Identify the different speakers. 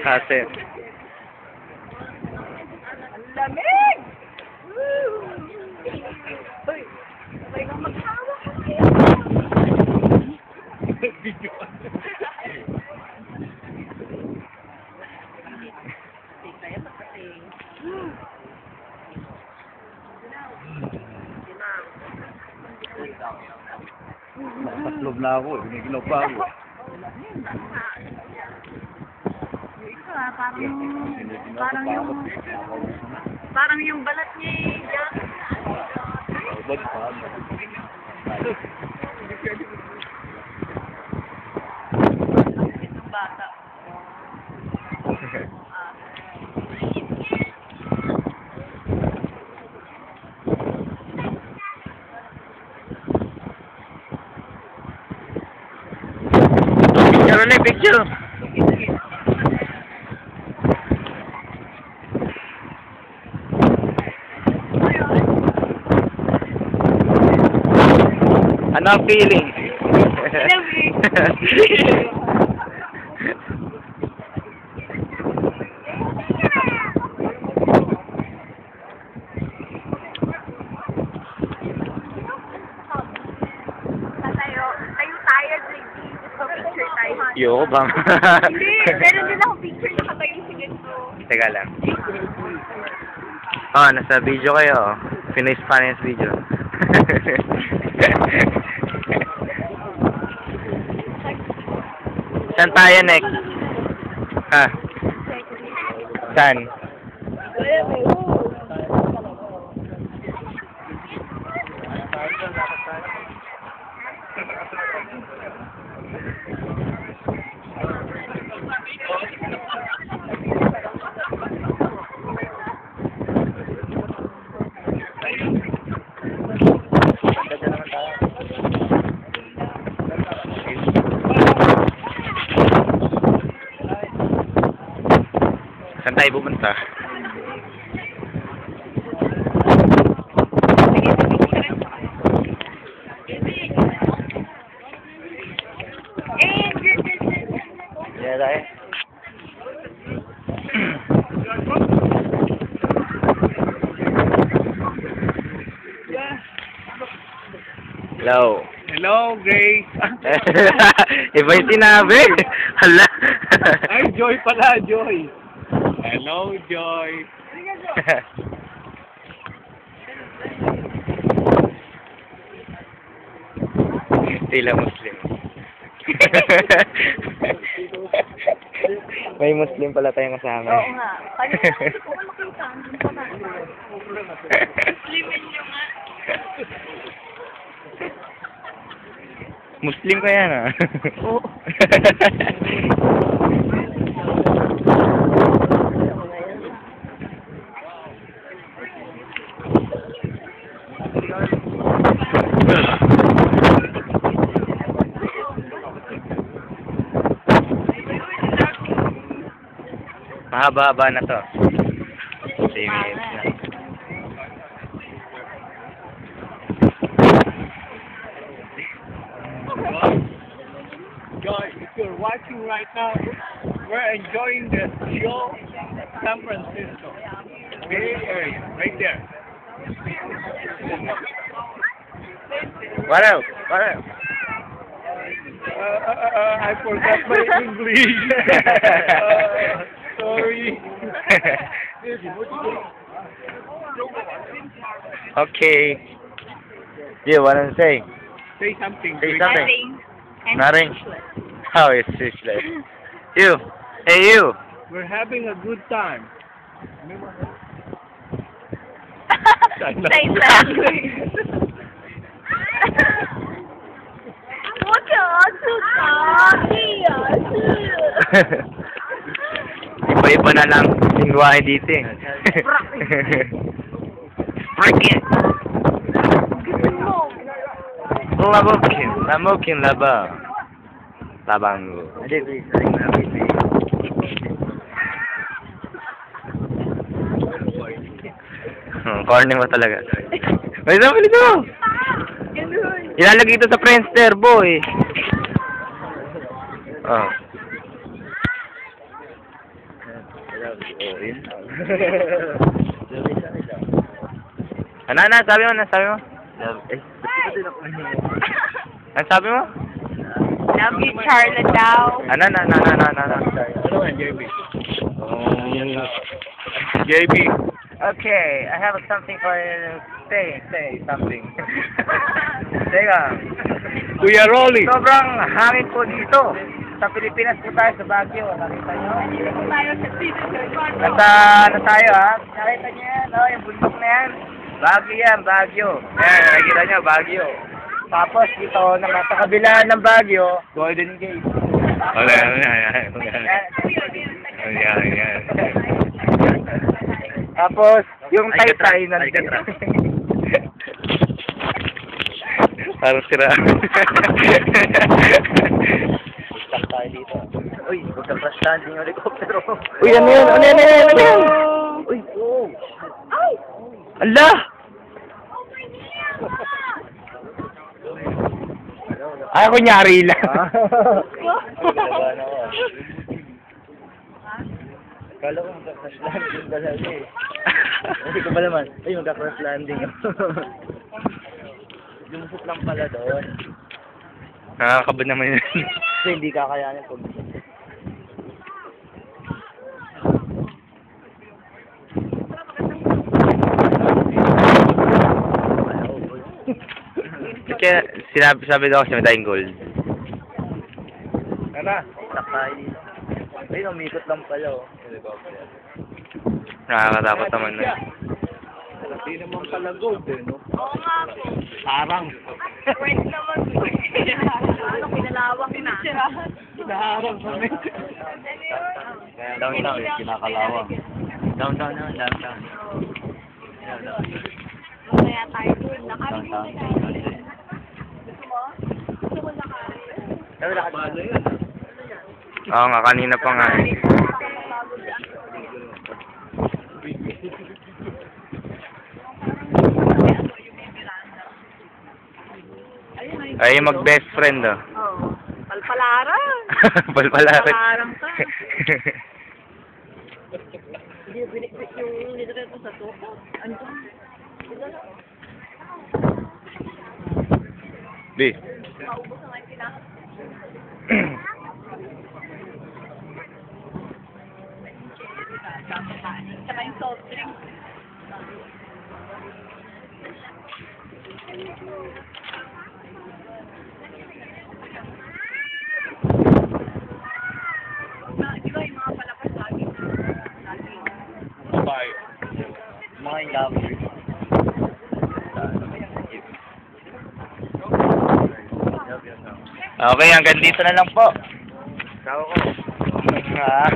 Speaker 1: Hassel.
Speaker 2: Ang lamig! Uy, sabay kang maghawa kasi.
Speaker 3: Nakaslob na ako, ginigilaw pa ako.
Speaker 2: Parang yung balat niya yan. Itong bata.
Speaker 1: Picture ulit, picture. Ano ang feeling?
Speaker 2: Tayo tayo, picture tayo.
Speaker 1: Yo, bang.
Speaker 2: Hindi, meron din ako picture na katayo sa ganito.
Speaker 1: Teka lang. Oh, nasa video kayo. Pinoy Spanish video. Saan tayo next? Ha? Saan? Saan tayo pumunta? Yeah, tayo. Hello.
Speaker 3: Hello, Grace.
Speaker 1: Iba yung sinabi. Hala.
Speaker 3: Ay, Joy pala, Joy. Hello, Joy.
Speaker 1: Tila Muslim. May Muslim pala tayong kasama.
Speaker 2: Oo nga. Kanina hindi ko makita. Muslimin nyo nga.
Speaker 1: Muslim ka yan, ah.
Speaker 2: Oo.
Speaker 1: Mahaba-haba na to. 3 minutes na.
Speaker 3: Joy, if you're watching right now, we're enjoying the show San Francisco. Bay Area, right there.
Speaker 1: What else? What else?
Speaker 3: I forgot my English. Sorry.
Speaker 1: Okay. Yeah, what I'm saying?
Speaker 3: Say something.
Speaker 1: Say
Speaker 3: Grace.
Speaker 1: something.
Speaker 2: I'm
Speaker 1: Nothing?
Speaker 2: speechless.
Speaker 1: How is speechless? You. Hey, you.
Speaker 3: We're having a good time.
Speaker 2: Say something. Huwag ka asuka.
Speaker 1: Iba-iba na lang lingwahe dito eh. Bracket! Labukin! Lamukin laba! Labang. Corny mo talaga. May sabi nito! Ilalagay ito sa Friendster, boy! Oh.
Speaker 4: Oo, yun lang.
Speaker 1: Ano, sabi mo, sabi mo?
Speaker 4: Ba't din ako niya?
Speaker 1: Ano sabi mo?
Speaker 2: Love you, Charlotte daw.
Speaker 1: Ano.
Speaker 3: Ano yan, JB? JB.
Speaker 1: Okay, I have something for you. Say something. Teka.
Speaker 3: Kuya Rolly.
Speaker 1: Sobrang hangin po dito. Sa Pilipinas po tayo, sa Baguio. Nakita nyo?
Speaker 2: Tayo sa citizen.
Speaker 1: Ano tayo, ha? Nakita nyo yan, no? Yung bundok na yan. Baguio yan, Baguio. Yan, nakikita nyo, Baguio. Tapos dito, sa kabila ng Baguio, Golden Gate. Yan. Tapos, yung Taytay nandito. Parang sira.
Speaker 4: Stuck tayo dito. Uy, magka-crash landing yung helicopter.
Speaker 1: Uy, ano yan?
Speaker 4: Uy, oh.
Speaker 1: Ala! Ay, kunyari lang.
Speaker 4: Kinabahan ako. Akala ko magka-crash landing talaga eh. Hindi ko ba naman? Ay, magka-crash landing. Lumusot lang pala doon.
Speaker 1: Nakakabad naman yun.
Speaker 4: Kasi hindi kakayanin pag...
Speaker 1: Kaya sabi daw kasi madayang gold.
Speaker 3: Tara.
Speaker 4: Stuck tayo dito. Ay, umikot lang pala oh. Helicopter.
Speaker 1: Nakakatakot naman na.
Speaker 3: Hindi naman pala gold eh, no?
Speaker 2: Oo nga po.
Speaker 3: Parang.
Speaker 2: Pwede naman. Ano, pinalawak na.
Speaker 3: Naharang kami.
Speaker 4: Downtown, kinakalawang. Downtown na, downtown.
Speaker 2: Kaya tayo dun. Nakarin mo
Speaker 4: Downtown.
Speaker 2: na. Gusto mo? Gusto mo nakarin?
Speaker 4: Sabi lahat ba?
Speaker 1: Oo nga, kanina pa nga eh. Ay, mag-best friend oh.
Speaker 2: Oo. Palpalaran.
Speaker 1: Palpalaran.
Speaker 2: Palpalaran ka. Hindi, binikbit yung nidret mo sa tuko. Ano?
Speaker 1: B.
Speaker 2: Maubos na ngayon sila. Sama yung soft drink. Di ba yung mga palapas lagi?
Speaker 3: Bye.
Speaker 4: Mga ilaw.
Speaker 1: Okay, hanggang dito na lang po.
Speaker 4: Tao ko.
Speaker 1: Ah.